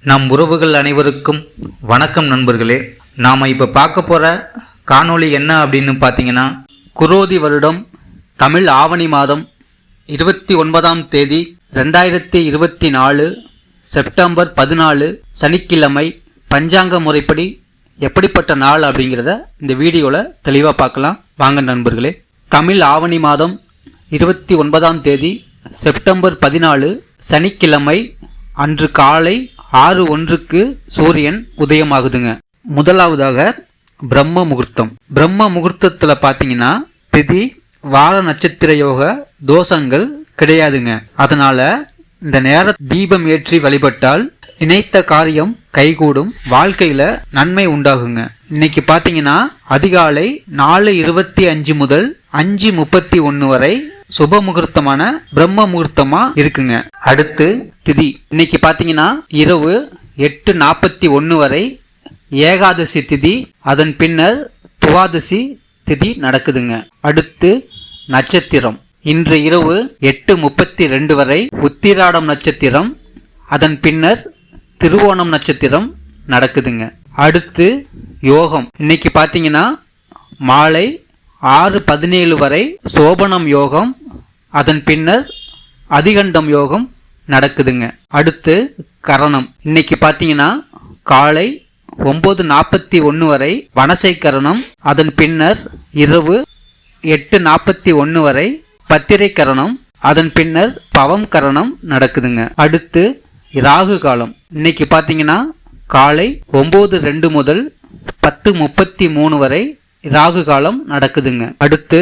நம் உறவுகள் அனைவருக்கும் வணக்கம் நண்பர்களே. நாம் இப்போ பார்க்க போகிற காணொளி என்ன அப்படின்னு பார்த்தீங்கன்னா, குரோதி வருடம் தமிழ் ஆவணி மாதம் 29ஆம் தேதி 2024 செப்டம்பர் 14 சனிக்கிழமை பஞ்சாங்க முறைப்படி எப்படிப்பட்ட நாள் அப்படிங்கிறத இந்த வீடியோவில் தெளிவாக பார்க்கலாம். வாங்க நண்பர்களே. தமிழ் ஆவணி மாதம் 29ஆம் தேதி செப்டம்பர் 14 சனிக்கிழமை அன்று காலை 6:01 சூரியன் உதயமாகுதுங்க. முதலாவதாக பிரம்ம முகூர்த்தம். பிரம்ம முகூர்த்தத்தில் பார்த்தீங்கன்னா திதி வார நட்சத்திர யோக தோஷங்கள் கிடையாதுங்க. அதனால இந்த நேர தீபம் ஏற்றி வழிபட்டால் நினைத்த காரியம் கைகூடும், வாழ்க்கையில நன்மை உண்டாகுங்க. இன்னைக்கு பார்த்தீங்கன்னா அதிகாலை 4:25 முதல் 5:31 வரை சுப முகூர்த்தமான பிரம்ம முகூர்த்தமா இருக்குங்க. அடுத்து திதி. இன்னைக்கு பாத்தீங்கன்னா இரவு 8:41 வரை ஏகாதசி திதி, அதன் பின்னர் துவாதசி திதி நடக்குதுங்க. அடுத்து நட்சத்திரம். இன்று இரவு 8:32 வரை உத்திராடம் நட்சத்திரம், அதன் பின்னர் திருவோணம் நட்சத்திரம் நடக்குதுங்க. அடுத்து யோகம். இன்னைக்கு பாத்தீங்கன்னா மாலை 6:17 வரை சோபனம் யோகம், அதன் பின்னர் அதிகண்டம் யோகம் நடக்குதுங்க. அடுத்து கரணம். இன்னைக்கு பார்த்தீங்கன்னா காலை 9:41 வரை வனசை கரணம், அதன் பின்னர் இரவு 8:41 வரை பத்திரை கரணம், அதன் பின்னர் பவம் கரணம் நடக்குதுங்க. அடுத்து ராகு காலம். இன்னைக்கு பார்த்தீங்கன்னா காலை 9:02 முதல் 10:33 வரை ராகு காலம் நடக்குதுங்க. அடுத்து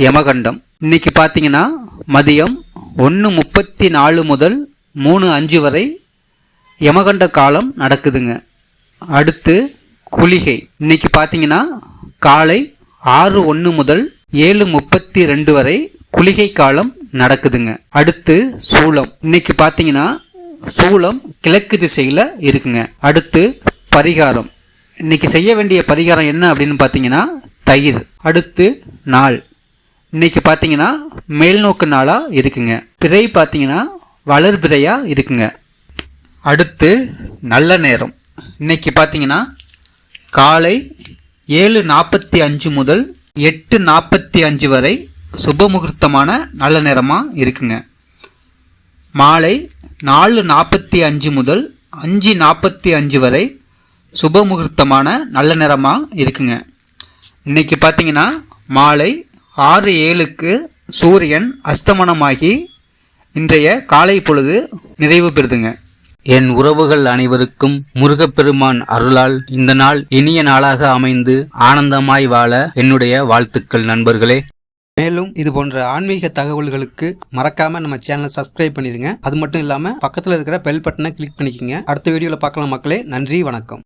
யமகண்டம். இன்னைக்கு பார்த்தீங்கன்னா மதியம் 1:34 முதல் 3:05 வரை யமகண்ட காலம் நடக்குதுங்க. அடுத்து குளிகை. இன்னைக்கு பார்த்தீங்கன்னா காலை 6:01 முதல் 7:32 வரை குளிகை காலம் நடக்குதுங்க. அடுத்து சூலம். இன்னைக்கு பார்த்தீங்கன்னா சூலம் கிழக்கு திசையில் இருக்குங்க. அடுத்து பரிகாரம். இன்னைக்கு செய்ய வேண்டிய பரிகாரம் என்ன அப்படின்னு பார்த்தீங்கன்னா தயிர். அடுத்து நாள். இன்னைக்கு பார்த்தீங்கன்னா மேல்நோக்கு நாளாக இருக்குங்க. பிறை பார்த்தீங்கன்னா வளர்பிறையா இருக்குங்க. அடுத்து நல்ல நேரம். இன்னைக்கு பார்த்தீங்கன்னா காலை 7:45 முதல் 8:45 வரை சுப முகூர்த்தமான நல்ல நேரமாக இருக்குங்க. மாலை 4:45 முதல் 5:45 வரை சுப முகூர்த்தமான நல்ல நேரமாக இருக்குங்க. இன்னைக்கு பார்த்தீங்கன்னா மாலை 6:07 சூரியன் அஸ்தமனமாகி இன்றைய காலை பொழுது நிறைவு பெறுதுங்க. என் உறவுகள் அனைவருக்கும் முருகப்பெருமான் அருளால் இந்த நாள் இனிய நாளாக அமைந்து ஆனந்தமாய் வாழ என்னுடைய வாழ்த்துக்கள் நண்பர்களே. மேலும் இது போன்ற ஆன்மீக தகவல்களுக்கு மறக்காம நம்ம சேனலை சப்ஸ்கிரைப் பண்ணிடுங்க. அது மட்டும் இல்லாம பக்கத்தில் இருக்கிற பெல் பட்டனை கிளிக் பண்ணிக்கோங்க. அடுத்த வீடியோவில் பார்க்கலாம் மக்களே. நன்றி, வணக்கம்.